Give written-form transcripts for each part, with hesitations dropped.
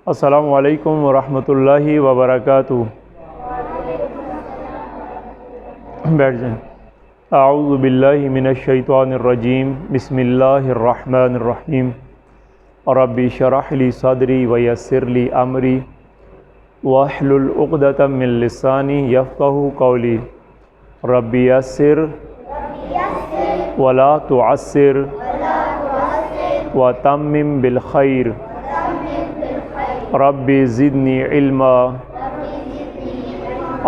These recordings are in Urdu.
السلام علیکم ورحمۃ اللہ وبرکاتہ۔ بیٹھ جائیں۔ اعوذ باللہ من الشیطان الرجیم، بسم اللہ الرحمن الرحیم۔ رب اشرح لی صدری ویسر لی امری واحلل عقدۃ من لسانی یفقہوا قولی۔ رب یسر ولا تعسر وتمم بالخیر۔ رب زدنی علما۔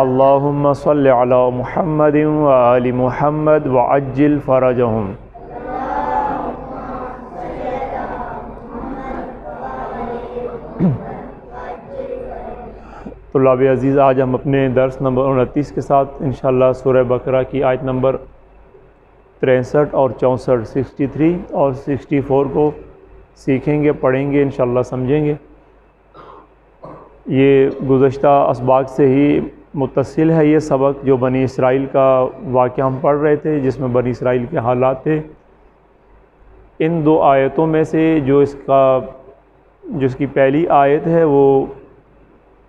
اللہم صل علی محمد وآل محمد وعجل فرجہم۔ طلاب عزیز، آج ہم اپنے درس نمبر 29 کے ساتھ انشاءاللہ سورہ بقرہ کی آیت نمبر 63 اور 64 63 اور 64 کو سیکھیں گے، پڑھیں گے، انشاءاللہ سمجھیں گے۔ یہ گزشتہ اسباق سے ہی متصل ہے یہ سبق، جو بنی اسرائیل کا واقعہ ہم پڑھ رہے تھے، جس میں بنی اسرائیل کے حالات تھے۔ ان دو آیتوں میں سے جو اس کی پہلی آیت ہے، وہ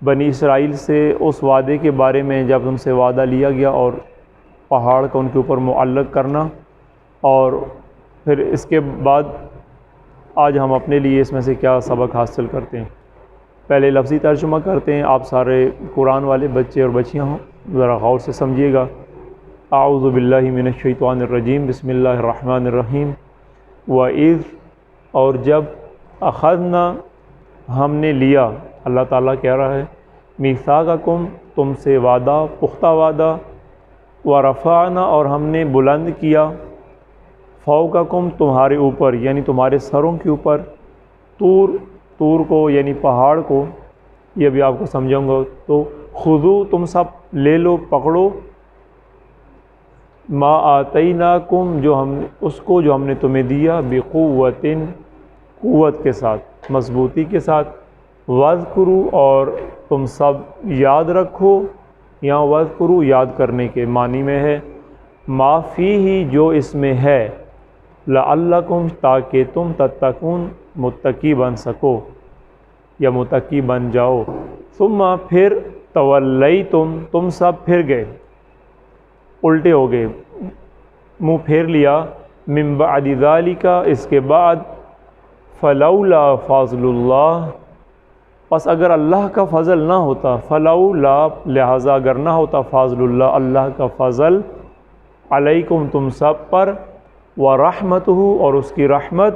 بنی اسرائیل سے اس وعدے کے بارے میں جب ان سے وعدہ لیا گیا اور پہاڑ کا ان کے اوپر معلق کرنا، اور پھر اس کے بعد آج ہم اپنے لیے اس میں سے کیا سبق حاصل کرتے ہیں۔ پہلے لفظی ترجمہ کرتے ہیں، آپ سارے قرآن والے بچے اور بچیاں ہوں، ذرا غور سے سمجھیے گا۔ اعوذ باللہ من الشیطان الرجیم، بسم اللہ الرحمن الرحیم۔ وَإِذْ، اور جب، اخذنا، ہم نے لیا، اللہ تعالیٰ کہہ رہا ہے، میثاقکم، تم سے وعدہ، پختہ وعدہ، ورفعنا، اور ہم نے بلند کیا، فوقکم، تمہارے اوپر، یعنی تمہارے سروں کے اوپر، طور کو یعنی پہاڑ کو، یہ بھی آپ کو سمجھاؤں گا۔ تو خذو، تم سب لے لو، پکڑو، ما آتیناکم، جو ہم نے تمہیں دیا، بقوت، قوت کے ساتھ، مضبوطی کے ساتھ، واذکروا، اور تم سب یاد رکھو، یا واذکروا یاد کرنے کے معنی میں ہے، ما فیہ، جو اس میں ہے، لعلکم، تاکہ تم تتقون، متقی بن سکو یا متقی بن جاؤ۔ ثم، پھر، تولیتم، تم سب پھر گئے، الٹے ہو گئے، منہ پھیر لیا، من بعد ذالک، اس کے بعد، فلولا فضل اللہ، پس اگر اللہ کا فضل نہ ہوتا، فلولا، لہذا اگر نہ ہوتا، فضل اللہ، اللہ کا فضل، علیکم، تم سب پر، ورحمتہ، اور اس کی رحمت،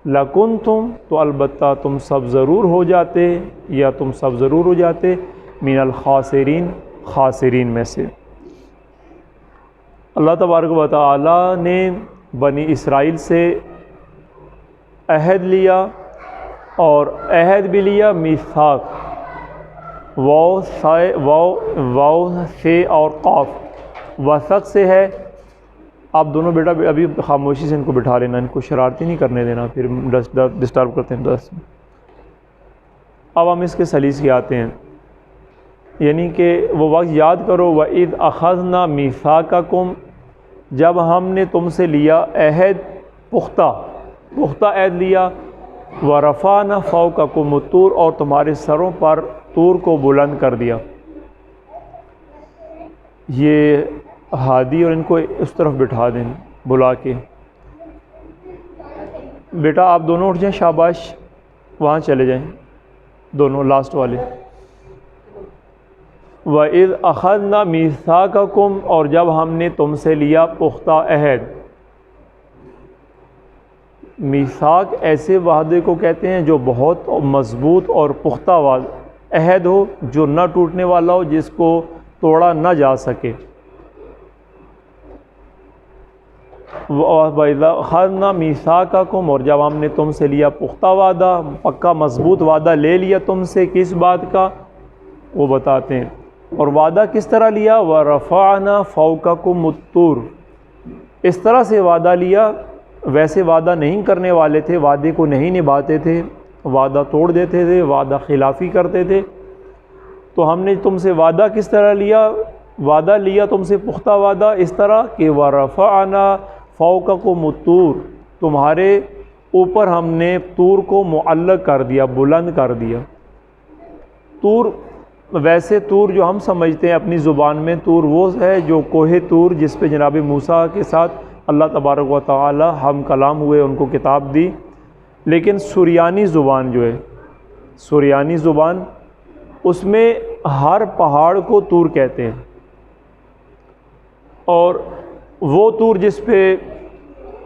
لکنتم، تو البتہ تم سب ضرور ہو جاتے، یا تم سب ضرور ہو جاتے، من الخاسرین، خاسرین میں سے۔ اللہ تبارک و تعالیٰ نے بنی اسرائیل سے عہد لیا، اور عہد بھی لیا، میثاق، واو سے اور قاف، وثق سے ہے۔ آپ دونوں بیٹا ابھی خاموشی سے ان کو بٹھا لینا، ان کو شرارتی نہیں کرنے دینا، پھر ڈسٹرب کرتے ہیں درس میں۔ اب ہم اس کے سلیس کے آتے ہیں، یعنی کہ وہ وقت یاد کرو، وَإِذْ أَخَذْنَا مِيثَاقَكُمْ، جب ہم نے تم سے لیا عہد، پختہ عہد لیا، وَرَفَعْنَا فَوْقَكُمُ الطُّورَ، اور تمہارے سروں پر طور کو بلند کر دیا۔ یہ ہادی اور ان کو اس طرف بٹھا دیں بلا کے۔ بیٹا آپ دونوں اٹھ جائیں، شاباش، وہاں چلے جائیں دونوں، لاسٹ والے۔ وَإِذْ أَخَذْنَا مِيثَاقَكُمْ، اور جب ہم نے تم سے لیا پختہ عہد۔ میثاق ایسے وعدے کو کہتے ہیں جو بہت مضبوط اور پختہ عہد ہو، جو نہ ٹوٹنے والا ہو، جس کو توڑا نہ جا سکے۔ وَإِذْ أَخَذْنَا مِيثَاقَكُمْ، اور جب ہم نے تم سے لیا پختہ وعدہ، پکا مضبوط وعدہ لے لیا تم سے، کس بات کا، وہ بتاتے ہیں۔ اور وعدہ کس طرح لیا، وَرَفَعْنَا فَوْقَكُمُ الطُّورَ، اس طرح سے وعدہ لیا، ویسے وعدہ نہیں کرنے والے تھے، وعدے کو نہیں نبھاتے تھے، وعدہ توڑ دیتے تھے، وعدہ خلافی کرتے تھے۔ تو ہم نے تم سے وعدہ کس طرح لیا، وعدہ لیا تم سے پختہ وعدہ اس طرح کہ وَرَفَعْنَا فَوْقَكُمُ الطُّورَ، تمہارے اوپر ہم نے طور کو معلق کر دیا، بلند کر دیا۔ طور ویسے طور جو ہم سمجھتے ہیں اپنی زبان میں، طور وہ ہے جو کوہ طور جس پہ جناب موسیٰ کے ساتھ اللہ تبارک و تعالی ہم کلام ہوئے، ان کو کتاب دی. لیکن سریانی زبان جو ہے، سریانی زبان، اس میں ہر پہاڑ کو طور کہتے ہیں، اور وہ طور جس پہ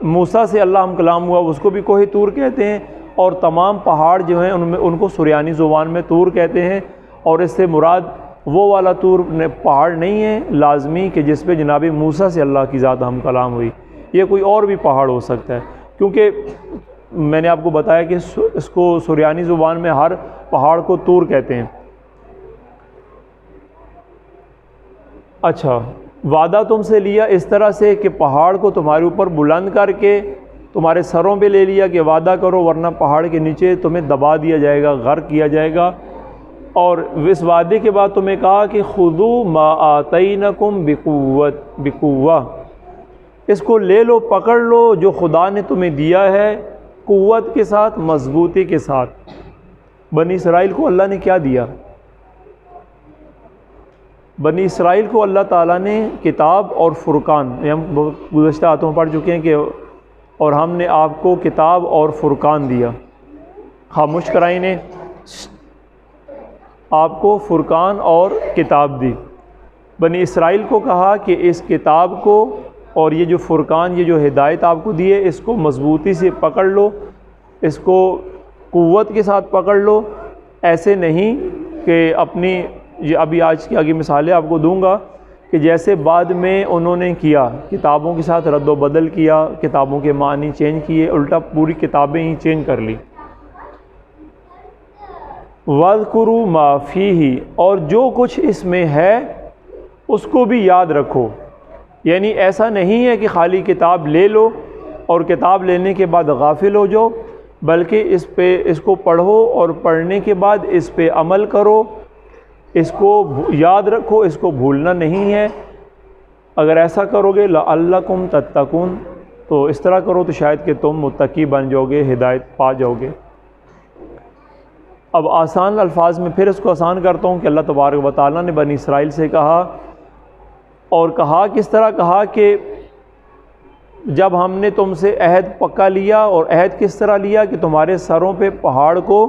موسیٰ سے اللہ ہم کلام ہوا اس کو بھی کوہ طور کہتے ہیں، اور تمام پہاڑ جو ہیں ان کو سریانی زبان میں طور کہتے ہیں. اور اس سے مراد وہ والا طور پہاڑ نہیں ہے لازمی کہ جس پہ جناب موسیٰ سے اللہ کی ذات ہم کلام ہوئی، یہ کوئی اور بھی پہاڑ ہو سکتا ہے، کیونکہ میں نے آپ کو بتایا کہ اس کو سریانی زبان میں ہر پہاڑ کو طور کہتے ہیں. اچھا، وعدہ تم سے لیا اس طرح سے کہ پہاڑ کو تمہارے اوپر بلند کر کے تمہارے سروں پہ لے لیا کہ وعدہ کرو ورنہ پہاڑ کے نیچے تمہیں دبا دیا جائے گا، غرق کیا جائے گا. اور اس وعدے کے بعد تمہیں کہا کہ خذوا ما آتینکم بقوہ، اس کو لے لو، پکڑ لو جو خدا نے تمہیں دیا ہے قوت کے ساتھ، مضبوطی کے ساتھ. بنی اسرائیل کو اللہ نے کیا دیا؟ بنی اسرائیل کو اللہ تعالیٰ نے کتاب اور فرقان، ہم گزشتہ آیتوں میں پڑھ چکے ہیں کہ اور ہم نے آپ کو کتاب اور فرقان دیا. خاموش کرائیں نے آپ کو فرقان اور کتاب دی. بنی اسرائیل کو کہا کہ اس کتاب کو اور یہ جو فرقان، یہ جو ہدایت آپ کو دی ہے، اس کو مضبوطی سے پکڑ لو، اس کو قوت کے ساتھ پکڑ لو. ایسے نہیں کہ اپنی، یہ ابھی آج کی آگے مثالیں آپ کو دوں گا کہ جیسے بعد میں انہوں نے کیا، کتابوں کے ساتھ رد و بدل کیا، کتابوں کے معنی چینج کیے، الٹا پوری کتابیں ہی چینج کر لی. وَاذْكُرُوا مَا فِيهِ، اور جو کچھ اس میں ہے اس کو بھی یاد رکھو. یعنی ایسا نہیں ہے کہ خالی کتاب لے لو اور کتاب لینے کے بعد غافل ہو جاؤ، بلکہ اس کو پڑھو اور پڑھنے کے بعد اس پہ عمل کرو، اس کو یاد رکھو، اس کو بھولنا نہیں ہے. اگر ایسا کرو گے لَعَلَّكُمْ تَتَّقُونَ، تو اس طرح کرو تو شاید کہ تم متقی بن جاؤ گے، ہدایت پا جاؤ گے. اب آسان الفاظ میں پھر اس کو آسان کرتا ہوں کہ اللہ تبارک و تعالیٰ نے بنی اسرائیل سے کہا، اور کہا کس طرح کہا کہ جب ہم نے تم سے عہد پکا لیا، اور عہد کس طرح لیا کہ تمہارے سروں پہ پہاڑ کو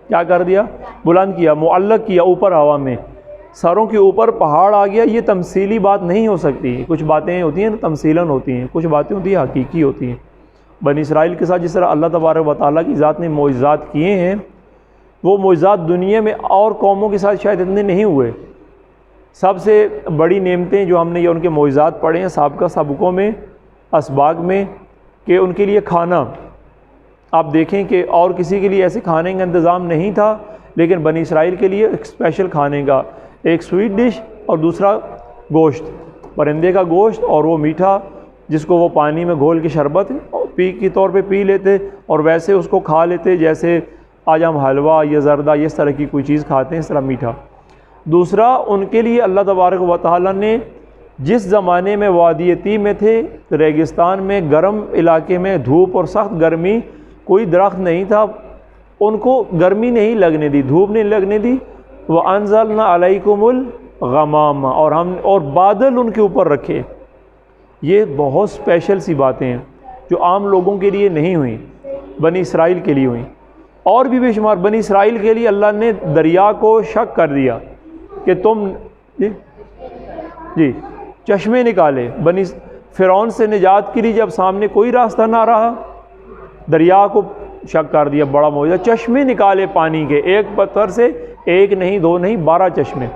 کیا کر دیا؟ بلند کیا، معلق کیا اوپر ہوا میں، سروں کے اوپر پہاڑ آ گیا. یہ تمثیلی بات نہیں ہو سکتی. کچھ باتیں ہوتی ہیں تمثیلاً ہوتی ہیں، کچھ باتیں ہوتی ہیں حقیقی ہوتی ہیں. بنی اسرائیل کے ساتھ جس طرح اللہ تبارک و تعالیٰ کی ذات نے معجزات کیے ہیں، وہ معجزات دنیا میں اور قوموں کے ساتھ شاید اتنے نہیں ہوئے. سب سے بڑی نعمتیں جو ہم نے یہ ان کے معجزات پڑھے ہیں سابقہ سابقوں میں، اسباق میں، کہ ان کے لیے کھانا، آپ دیکھیں کہ اور کسی کے لیے ایسے کھانے کا انتظام نہیں تھا، لیکن بنی اسرائیل کے لیے ایک اسپیشل کھانے کا، ایک سویٹ ڈش اور دوسرا گوشت، پرندے کا گوشت، اور وہ میٹھا جس کو وہ پانی میں گھول کے شربت پی کے طور پہ پی لیتے، اور ویسے اس کو کھا لیتے جیسے آج ہم حلوہ یا زردہ اس طرح کی کوئی چیز کھاتے ہیں، اس طرح میٹھا. دوسرا، ان کے لیے اللہ تبارک و تعالیٰ نے جس زمانے میں وادی تیہ میں تھے، ریگستان میں، گرم علاقے میں، دھوپ اور سخت گرمی، کوئی درخت نہیں تھا، ان کو گرمی نہیں لگنے دی، دھوپ نہیں لگنے دی. وَأَنزَلْنَا عَلَيْكُمُ الْغَمَامَ، اور بادل ان کے اوپر رکھے. یہ بہت اسپیشل سی باتیں ہیں جو عام لوگوں کے لیے نہیں ہوئیں، بنی اسرائیل کے لیے ہوئیں. اور بھی بے شمار بنی اسرائیل کے لیے اللہ نے دریا کو شق کر دیا کہ تم جی چشمے نکالے. بنی فرعون سے نجات کے لیے جب سامنے کوئی راستہ نہ رہا، دریا کو شق کر دیا، بڑا معجزہ، چشمے نکالے پانی کے، ایک پتھر سے، ایک نہیں، دو نہیں، 12 چشمے.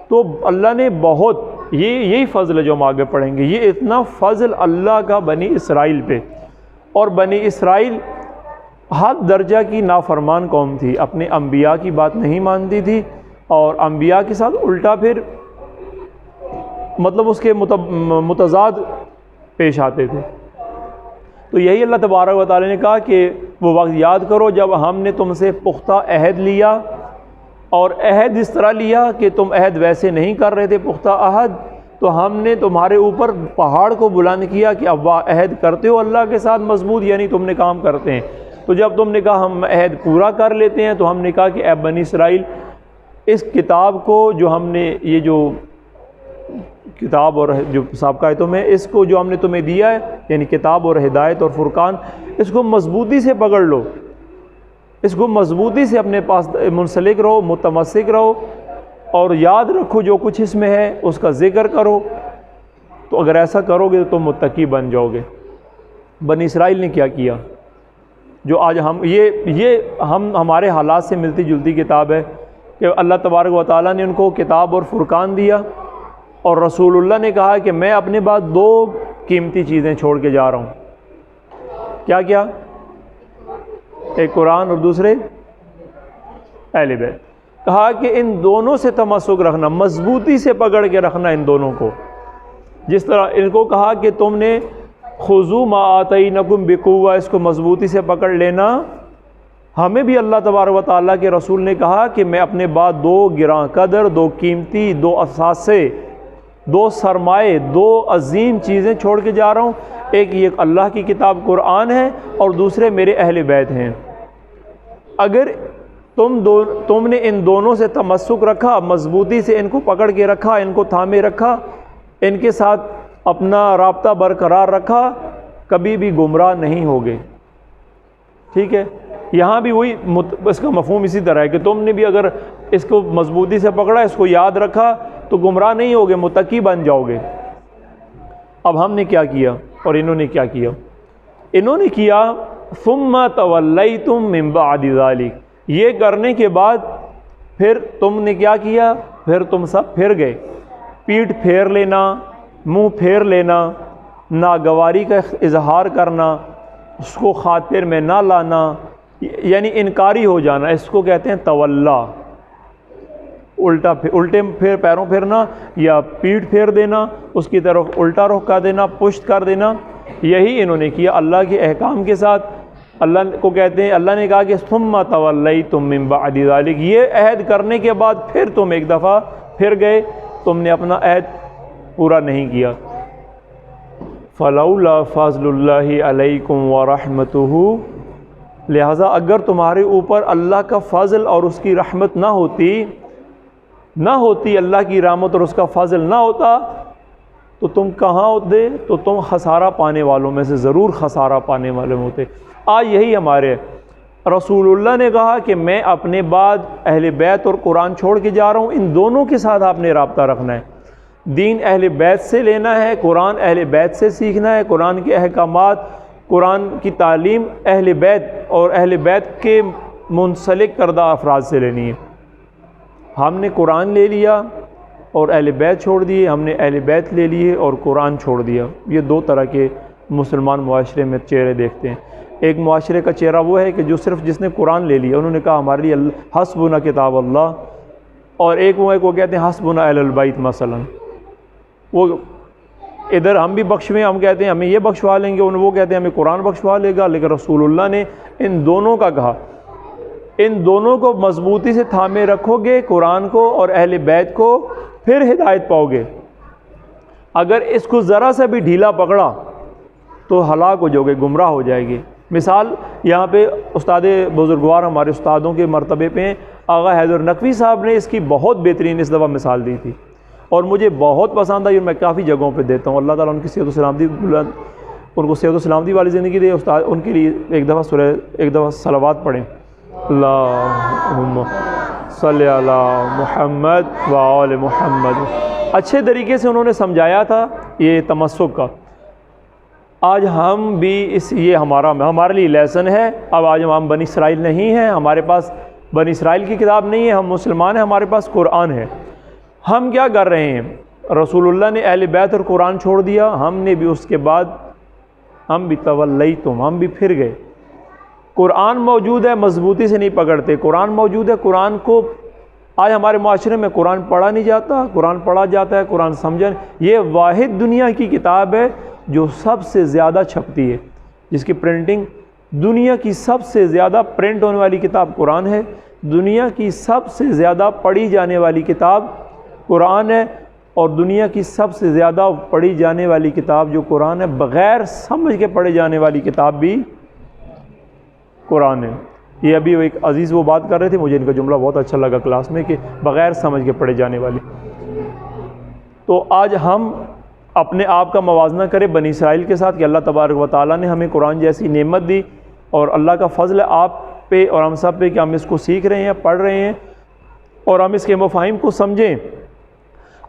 تو اللہ نے بہت، یہی فضل ہے جو ہم آگے پڑھیں گے، یہ اتنا فضل اللہ کا بنی اسرائیل پہ. اور بنی اسرائیل حد درجہ کی نافرمان قوم تھی، اپنے انبیاء کی بات نہیں مانتی تھی، اور انبیاء کے ساتھ الٹا پھر مطلب اس کے متضاد پیش آتے تھے. تو یہی اللہ تبارک و تعالیٰ نے کہا کہ وہ وقت یاد کرو جب ہم نے تم سے پختہ عہد لیا، اور عہد اس طرح لیا کہ تم عہد ویسے نہیں کر رہے تھے پختہ عہد، تو ہم نے تمہارے اوپر پہاڑ کو بلند کیا کہ اب عہد کرتے ہو اللہ کے ساتھ مضبوط، یعنی تم نے کام کرتے ہیں. تو جب تم نے کہا ہم عہد پورا کر لیتے ہیں تو ہم نے کہا کہ اے بنی اسرائیل اس کتاب کو جو ہم نے یہ جو کتاب اور جو سابقہ آیتوں میں اس کو جو ہم نے تمہیں دیا ہے یعنی کتاب اور ہدایت اور فرقان اس کو مضبوطی سے پکڑ لو، اس کو مضبوطی سے اپنے پاس منسلک رہو، متمسک رہو اور یاد رکھو جو کچھ اس میں ہے اس کا ذکر کرو، تو اگر ایسا کرو گے تو تم متقی بن جاؤ گے۔ بنی اسرائیل نے کیا کیا؟ جو آج ہم یہ ہمارے حالات سے ملتی جلتی کتاب ہے کہ اللہ تبارک و تعالیٰ نے ان کو کتاب اور فرقان دیا اور رسول اللہ نے کہا کہ میں اپنے بعد 2 قیمتی چیزیں چھوڑ کے جا رہا ہوں۔ کیا کیا؟ ایک قرآن اور دوسرے اہل بیت۔ کہا کہ ان دونوں سے تمسک رکھنا، مضبوطی سے پکڑ کے رکھنا ان دونوں کو، جس طرح ان کو کہا کہ تم نے خذوا ما آتینکم بقوہ، اس کو مضبوطی سے پکڑ لینا، ہمیں بھی اللہ تبارک و تعالیٰ کے رسول نے کہا کہ میں اپنے بعد 2 گراں قدر، 2 قیمتی، 2 اثاثے، 2 سرمائے، 2 عظیم چیزیں چھوڑ کے جا رہا ہوں۔ ایک یہ اللہ کی کتاب قرآن ہے اور دوسرے میرے اہل بیت ہیں۔ اگر تم نے ان دونوں سے تمسک رکھا، مضبوطی سے ان کو پکڑ کے رکھا، ان کو تھامے رکھا، ان کے ساتھ اپنا رابطہ برقرار رکھا، کبھی بھی گمراہ نہیں ہوگے۔ ٹھیک ہے، یہاں بھی وہی اس کا مفہوم اسی طرح ہے کہ تم نے بھی اگر اس کو مضبوطی سے پکڑا، اس کو یاد رکھا تو گمراہ نہیں ہوگے، متقی بن جاؤ گے۔ اب ہم نے کیا کیا اور انہوں نے کیا کیا؟ انہوں نے کیا ثم تولیتم من بعد ذلک، یہ کرنے کے بعد پھر تم نے کیا کیا؟ پھر تم سب پھر گئے، پیٹھ پھیر لینا، منہ پھیر لینا، ناگواری کا اظہار کرنا، اس کو خاطر میں نہ لانا، یعنی انکاری ہو جانا، اس کو کہتے ہیں تولا، الٹے پھر پیروں پھرنا یا پیٹھ پھیر دینا، اس کی طرف الٹا رخ کر دینا، پشت کر دینا، یہی انہوں نے کیا اللہ کے احکام کے ساتھ۔ اللہ کو کہتے ہیں، اللہ نے کہا کہ ثم تولیتم من بعد ذلک، یہ عہد کرنے کے بعد پھر تم ایک دفعہ پھر گئے، تم نے اپنا عہد پورا نہیں کیا۔ فلولا فضل اللہ علیکم ورحمتہ، لہذا اگر تمہارے اوپر اللہ کا فضل اور اس کی رحمت نہ ہوتی، اللہ کی رحمت اور اس کا فضل نہ ہوتا تو تم کہاں ہوتے؟ تو تم خسارہ پانے والوں میں سے ضرور خسارہ پانے والے ہوتے۔ آج یہی ہمارے رسول اللہ نے کہا کہ میں اپنے بعد اہل بیت اور قرآن چھوڑ کے جا رہا ہوں، ان دونوں کے ساتھ آپ نے رابطہ رکھنا ہے، دین اہل بیت سے لینا ہے، قرآن اہل بیت سے سیکھنا ہے، قرآن کے احکامات، قرآن کی تعلیم اہل بیت اور اہل بیت کے منسلک کردہ افراد سے لینی ہے۔ ہم نے قرآن لے لیا اور اہل بیت چھوڑ دیے، ہم نے اہل بیت لے لیے اور قرآن چھوڑ دیا۔ یہ 2 طرح کے مسلمان معاشرے میں چہرے دیکھتے ہیں۔ ایک معاشرے کا چہرہ وہ ہے کہ جو صرف جس نے قرآن لے لیا، انہوں نے کہا ہمارے لیے حسبنا کتاب اللہ، اور ایک وہ کہتے ہیں حسبنا اہل البیت مثلا، وہ ادھر ہم بھی بخشویں، ہم کہتے ہیں ہمیں یہ بخشوا لیں گے، وہ کہتے ہیں ہمیں قرآن بخشوا لے گا، لیکن رسول اللہ نے ان دونوں کا کہا، ان دونوں کو مضبوطی سے تھامے رکھو گے، قرآن کو اور اہل بیت کو، پھر ہدایت پاؤ گے۔ اگر اس کو ذرا سا بھی ڈھیلا پکڑا تو ہلاک ہو جاؤ گے، گمراہ ہو جائے گی۔ مثال یہاں پہ استاد بزرگوار ہمارے استادوں کے مرتبے پہ آغا حیدر نقوی صاحب نے اس کی بہت بہترین اس دفعہ مثال دی تھی اور مجھے بہت پسند آئی، اور میں کافی جگہوں پہ دیتا ہوں۔ اللہ تعالیٰ ان کی صحت و سلامتی، ان کو صحت و سلامتی والی زندگی دے۔ استاد ان کے لیے ایک دفعہ صلوات پڑھیں، اللہم صلی علی محمد و آل محمد۔ اچھے طریقے سے انہوں نے سمجھایا تھا یہ تمسک کا۔ آج ہم بھی یہ ہمارے لیے لیسن ہے۔ اب آج ہم بنی اسرائیل نہیں ہیں، ہمارے پاس بنی اسرائیل کی کتاب نہیں ہے، ہم مسلمان ہیں، ہمارے پاس قرآن ہے۔ ہم کیا کر رہے ہیں؟ رسول اللہ نے اہل بیت اور قرآن چھوڑ دیا، ہم نے بھی اس کے بعد ہم بھی تولیتم، ہم بھی پھر گئے۔ قرآن موجود ہے، مضبوطی سے نہیں پکڑتے۔ قرآن موجود ہے، قرآن کو آج ہمارے معاشرے میں قرآن پڑھا نہیں جاتا، قرآن پڑھا جاتا ہے، قرآن سمجھا نہیں۔ یہ واحد دنیا کی کتاب ہے جو سب سے زیادہ چھپتی ہے، جس کی پرنٹنگ، دنیا کی سب سے زیادہ پرنٹ ہونے والی کتاب قرآن ہے، دنیا کی سب سے زیادہ پڑھی جانے والی کتاب قرآن ہے، اور دنیا کی سب سے زیادہ پڑھی جانے والی کتاب جو قرآن ہے، بغیر سمجھ کے پڑھے جانے والی کتاب بھی قرآن ہے۔ یہ ابھی ایک عزیز وہ بات کر رہے تھے، مجھے ان کا جملہ بہت اچھا لگا کلاس میں، کہ بغیر سمجھ کے پڑھے جانے والی۔ تو آج ہم اپنے آپ کا موازنہ کریں بنی اسرائیل کے ساتھ، کہ اللہ تبارک و تعالیٰ نے ہمیں قرآن جیسی نعمت دی، اور اللہ کا فضل ہے آپ پہ اور ہم سب پہ کہ ہم اس کو سیکھ رہے ہیں، پڑھ رہے ہیں، اور ہم اس کے مفاہیم کو سمجھیں۔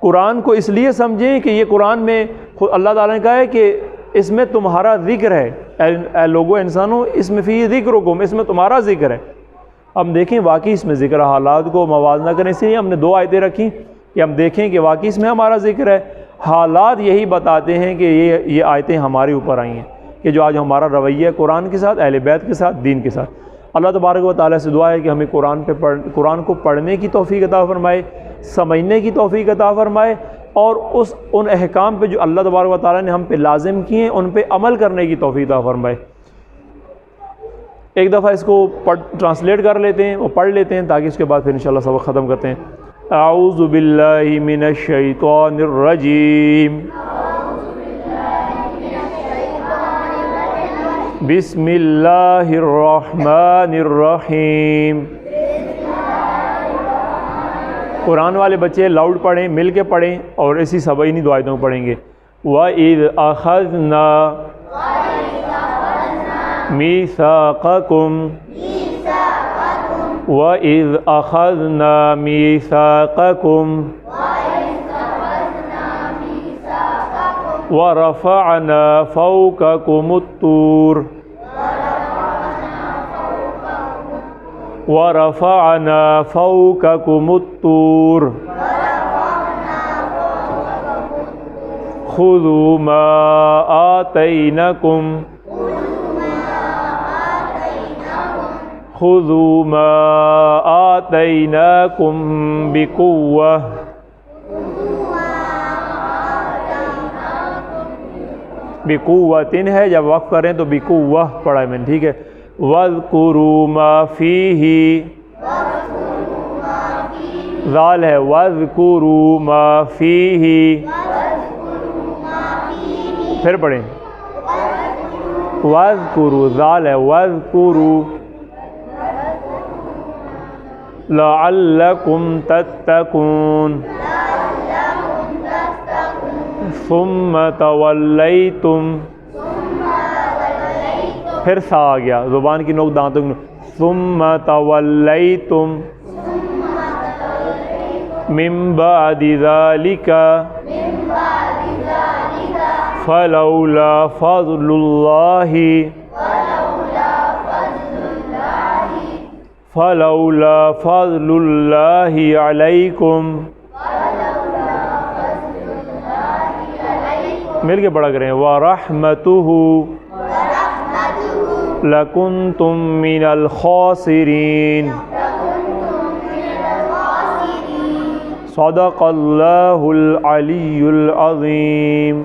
قرآن کو اس لیے سمجھیں کہ یہ قرآن میں خود اللہ تعالیٰ نے کہا ہے کہ اس میں تمہارا ذکر ہے، اے لوگو انسانوں، اس میں فی ذکرکم، اس میں تمہارا ذکر ہے۔ ہم دیکھیں واقعی اس میں ذکر، حالات کو موازنہ کریں، اس لیے ہم نے 2 آیتیں رکھیں کہ ہم دیکھیں کہ واقعی اس میں ہمارا ذکر ہے۔ حالات یہی بتاتے ہیں کہ یہ آیتیں ہمارے اوپر آئی ہیں، کہ جو آج ہمارا رویہ قرآن کے ساتھ، اہل بیت کے ساتھ، دین کے ساتھ۔ اللہ تبارک و تعالیٰ سے دعا ہے کہ ہمیں قرآن کو پڑھنے کی توفیق عطا فرمائے، سمجھنے کی توفیق عطا فرمائے، اور ان احکام پہ جو اللہ تبارک و تعالیٰ نے ہم پہ لازم کیے ہیں ان پہ عمل کرنے کی توفیق عطا فرمائے۔ ایک دفعہ اس کو ٹرانسلیٹ کر لیتے ہیں، وہ پڑھ لیتے ہیں، تاکہ اس کے بعد پھر انشاءاللہ سبق ختم کرتے ہیں۔ اعوذ باللہ من الشیطان الرجیم، بسم اللہ الرحمن الرحیم۔ قرآن والے بچے لاؤڈ پڑھیں، مل کے پڑھیں، اور اسی انہی 2 آیتوں کو پڑھیں گے۔ وَإِذْ أَخَذْنَا مِيثَاقَكُمْ وَإِذْ أَخَذْنَا مِيثَاقَكُمْ وَرَفَعْنَا فَوْقَكُمُ الطُّورَ وَرَفَعْنَا فَوْقَكُمُ الطُّورَ خُذُوا مَا آتَيْنَاكُمْ خُذُوا مَا آتَيْنَاكُمْ بِقُوَّةٍ بِقُوَّةٍ ہے، جب وقف کریں تو بِقُوَّةٍ پڑھا ہے میں نے، ٹھیک ہے۔ وَاذْكُرُوا مَا فِيهِ، ذال ہے، وَاذْكُرُوا مَا فِيهِ، پھر پڑھیں، وَاذْكُرُوا، ذال ہے، وَاذْكُرُوا لَعَلَّكُمْ تَتَّقُونَ ثُمَّ تَوَلَّيْتُمْ، پھر سا آ گیا، زبان کی نوک دانتوں کی نوک، ثُمَّ تَوَلَّيْتُمْ مِن بَعْدِ ذَلِكَ فَلَوْلَا فَضْلُ اللَّهِ فَلَوْلَا فَضْلُ اللَّهِ عَلَيْكُمْ، مل کے پڑھا کریں، وَرَحْمَتُهُ لَكُنْتُم مِّنَ الْخَاسِرِينَ۔ صدق اللہ العلی العظیم۔